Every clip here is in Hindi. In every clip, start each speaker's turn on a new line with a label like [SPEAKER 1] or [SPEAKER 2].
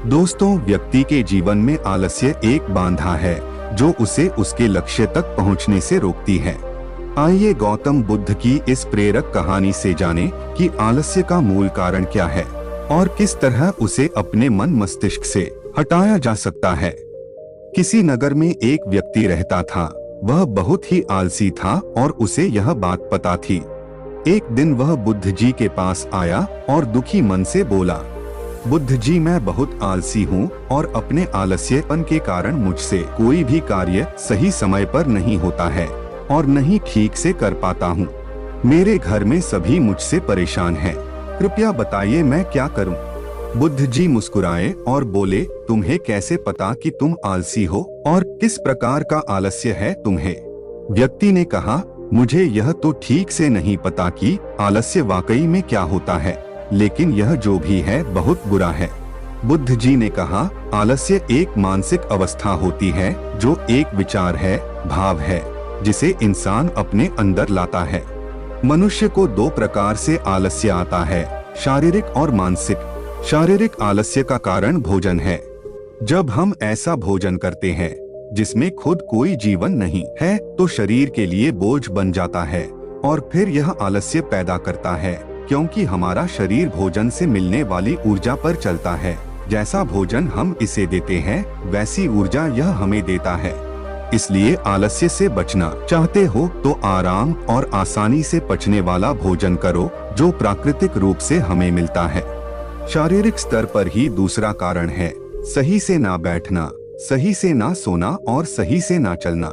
[SPEAKER 1] दोस्तों, व्यक्ति के जीवन में आलस्य एक बाधा है जो उसे उसके लक्ष्य तक पहुंचने से रोकती है। आइए गौतम बुद्ध की इस प्रेरक कहानी से जानें कि आलस्य का मूल कारण क्या है और किस तरह उसे अपने मन मस्तिष्क से हटाया जा सकता है। किसी नगर में एक व्यक्ति रहता था। वह बहुत ही आलसी था और उसे यह बात पता थी। एक दिन वह बुद्ध जी के पास आया और दुखी मन से बोला, बुद्ध जी, मैं बहुत आलसी हूँ और अपने आलस्यपन के कारण मुझसे कोई भी कार्य सही समय पर नहीं होता है और नहीं ठीक से कर पाता हूँ। मेरे घर में सभी मुझसे परेशान हैं। कृपया बताइए मैं क्या करूँ। बुद्ध जी मुस्कुराए और बोले, तुम्हें कैसे पता कि तुम आलसी हो और किस प्रकार का आलस्य है तुम्हें? व्यक्ति ने कहा, मुझे यह तो ठीक से नहीं पता कि आलस्य वाकई में क्या होता है, लेकिन यह जो भी है बहुत बुरा है। बुद्ध जी ने कहा, आलस्य एक मानसिक अवस्था होती है जो एक विचार है, भाव है, जिसे इंसान अपने अंदर लाता है। मनुष्य को दो प्रकार से आलस्य आता है, शारीरिक और मानसिक। शारीरिक आलस्य का कारण भोजन है। जब हम ऐसा भोजन करते हैं जिसमें खुद कोई जीवन नहीं है तो शरीर के लिए बोझ बन जाता है और फिर यह आलस्य पैदा करता है, क्योंकि हमारा शरीर भोजन से मिलने वाली ऊर्जा पर चलता है। जैसा भोजन हम इसे देते हैं वैसी ऊर्जा यह हमें देता है। इसलिए आलस्य से बचना चाहते हो तो आराम और आसानी से पचने वाला भोजन करो जो प्राकृतिक रूप से हमें मिलता है। शारीरिक स्तर पर ही दूसरा कारण है, सही से ना बैठना, सही से ना सोना और सही से ना चलना।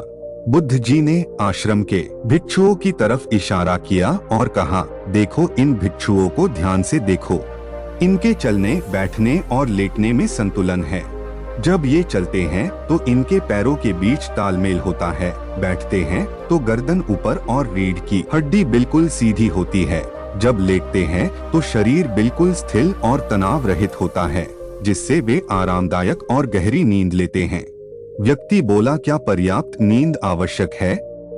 [SPEAKER 1] बुद्ध जी ने आश्रम के भिक्षुओं की तरफ इशारा किया और कहा, देखो इन भिक्षुओं को ध्यान से देखो। इनके चलने, बैठने और लेटने में संतुलन है। जब ये चलते हैं तो इनके पैरों के बीच तालमेल होता है। बैठते हैं तो गर्दन ऊपर और रीढ़ की हड्डी बिल्कुल सीधी होती है। जब लेटते हैं तो शरीर बिल्कुल स्थिर और तनाव रहित होता है, जिससे वे आरामदायक और गहरी नींद लेते हैं। व्यक्ति बोला, क्या पर्याप्त नींद आवश्यक है?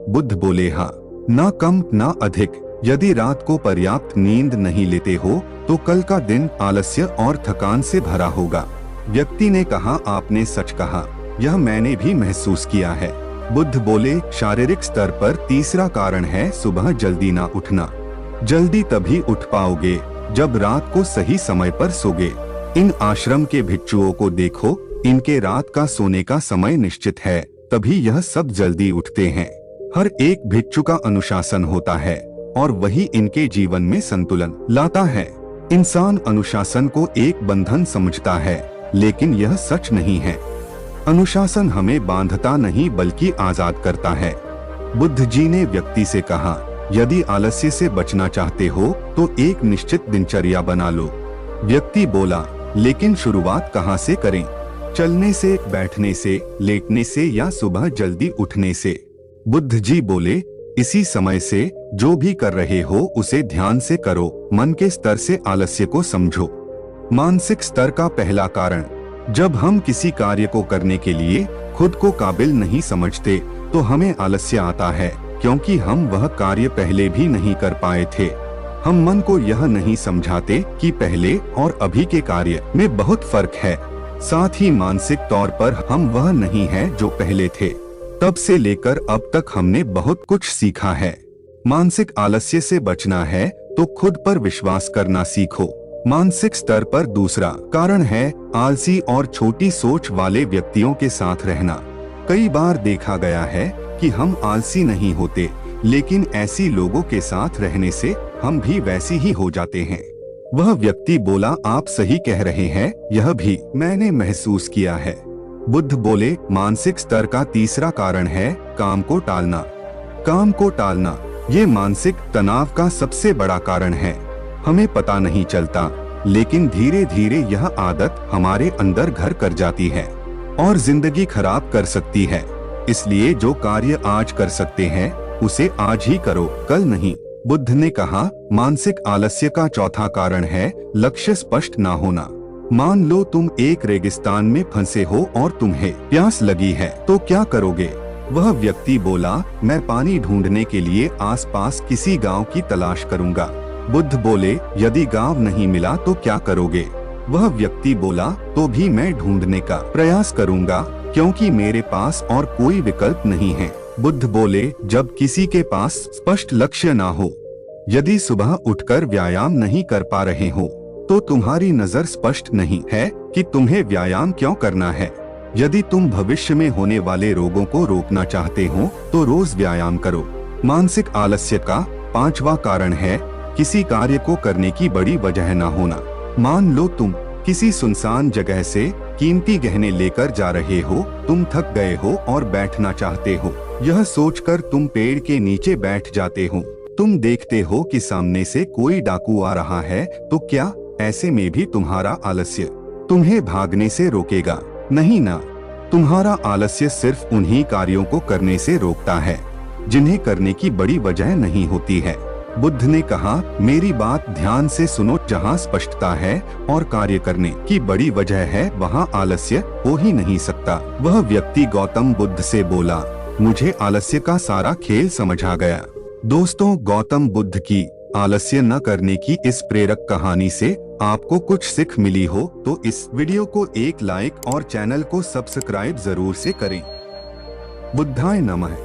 [SPEAKER 1] बुद्ध बोले, हाँ, ना कम ना अधिक। यदि रात को पर्याप्त नींद नहीं लेते हो तो कल का दिन आलस्य और थकान से भरा होगा। व्यक्ति ने कहा, आपने सच कहा, यह मैंने भी महसूस किया है। बुद्ध बोले, शारीरिक स्तर पर तीसरा कारण है सुबह जल्दी ना उठना। जल्दी तभी उठ पाओगे जब रात को सही समय पर सोगे। इन आश्रम के भिक्षुओं को देखो, इनके रात का सोने का समय निश्चित है, तभी यह सब जल्दी उठते हैं। हर एक भिक्षु का अनुशासन होता है और वही इनके जीवन में संतुलन लाता है। इंसान अनुशासन को एक बंधन समझता है, लेकिन यह सच नहीं है। अनुशासन हमें बांधता नहीं बल्कि आजाद करता है। बुद्ध जी ने व्यक्ति से कहा, यदि आलस्य से बचना चाहते हो तो एक निश्चित दिनचर्या बना लो। व्यक्ति बोला, लेकिन शुरुआत कहाँ से करें? चलने से, बैठने से, लेटने से या सुबह जल्दी उठने से? बुद्ध जी बोले, इसी समय से जो भी कर रहे हो उसे ध्यान से करो, मन के स्तर से आलस्य को समझो। मानसिक स्तर का पहला कारण, जब हम किसी कार्य को करने के लिए खुद को काबिल नहीं समझते तो हमें आलस्य आता है, क्योंकि हम वह कार्य पहले भी नहीं कर पाए थे। हम मन को यह नहीं समझाते कि पहले और अभी के कार्य में बहुत फर्क है। साथ ही मानसिक तौर पर हम वह नहीं है जो पहले थे। तब से लेकर अब तक हमने बहुत कुछ सीखा है। मानसिक आलस्य से बचना है तो खुद पर विश्वास करना सीखो। मानसिक स्तर पर दूसरा कारण है आलसी और छोटी सोच वाले व्यक्तियों के साथ रहना। कई बार देखा गया है कि हम आलसी नहीं होते, लेकिन ऐसी लोगों के साथ रहने से हम भी वैसी ही हो जाते हैं। वह व्यक्ति बोला, आप सही कह रहे हैं, यह भी मैंने महसूस किया है। बुद्ध बोले, मानसिक स्तर का तीसरा कारण है काम को टालना। काम को टालना ये मानसिक तनाव का सबसे बड़ा कारण है। हमें पता नहीं चलता, लेकिन धीरे धीरे यह आदत हमारे अंदर घर कर जाती है और जिंदगी खराब कर सकती है। इसलिए जो कार्य आज कर सकते हैं उसे आज ही करो, कल नहीं। बुद्ध ने कहा, मानसिक आलस्य का चौथा कारण है लक्ष्य स्पष्ट ना होना। मान लो तुम एक रेगिस्तान में फंसे हो और तुम्हें प्यास लगी है, तो क्या करोगे? वह व्यक्ति बोला, मैं पानी ढूंढने के लिए आसपास किसी गांव की तलाश करूंगा। बुद्ध बोले, यदि गांव नहीं मिला तो क्या करोगे? वह व्यक्ति बोला, तो भी मैं ढूंढने का प्रयास करूंगा, क्योंकि मेरे पास और कोई विकल्प नहीं है। बुद्ध बोले, जब किसी के पास स्पष्ट लक्ष्य ना हो, यदि सुबह उठकर व्यायाम नहीं कर पा रहे हो, तो तुम्हारी नजर स्पष्ट नहीं है कि तुम्हें व्यायाम क्यों करना है। यदि तुम भविष्य में होने वाले रोगों को रोकना चाहते हो, तो रोज व्यायाम करो। मानसिक आलस्य का 5वां कारण है किसी कार्य को करने की बड़ी वजह न होना। मान लो तुम किसी सुनसान जगह से कीमती गहने लेकर जा रहे हो, तुम थक गए हो और बैठना चाहते हो। यह सोचकर तुम पेड़ के नीचे बैठ जाते हो। तुम देखते हो कि सामने से कोई डाकू आ रहा है, तो क्या ऐसे में भी तुम्हारा आलस्य तुम्हें भागने से रोकेगा? नहीं ना। तुम्हारा आलस्य सिर्फ उन्हीं कार्यों को करने से रोकता है जिन्हें करने की बड़ी वजह नहीं होती है। बुद्ध ने कहा, मेरी बात ध्यान से सुनो, जहाँ स्पष्टता है और कार्य करने की बड़ी वजह है, वहाँ आलस्य हो ही नहीं सकता। वह व्यक्ति गौतम बुद्ध से बोला, मुझे आलस्य का सारा खेल समझ आ गया। दोस्तों, गौतम बुद्ध की आलस्य न करने की इस प्रेरक कहानी से आपको कुछ सीख मिली हो तो इस वीडियो को एक लाइक और चैनल को सब्सक्राइब जरूर से करें। बुद्धाय नमः।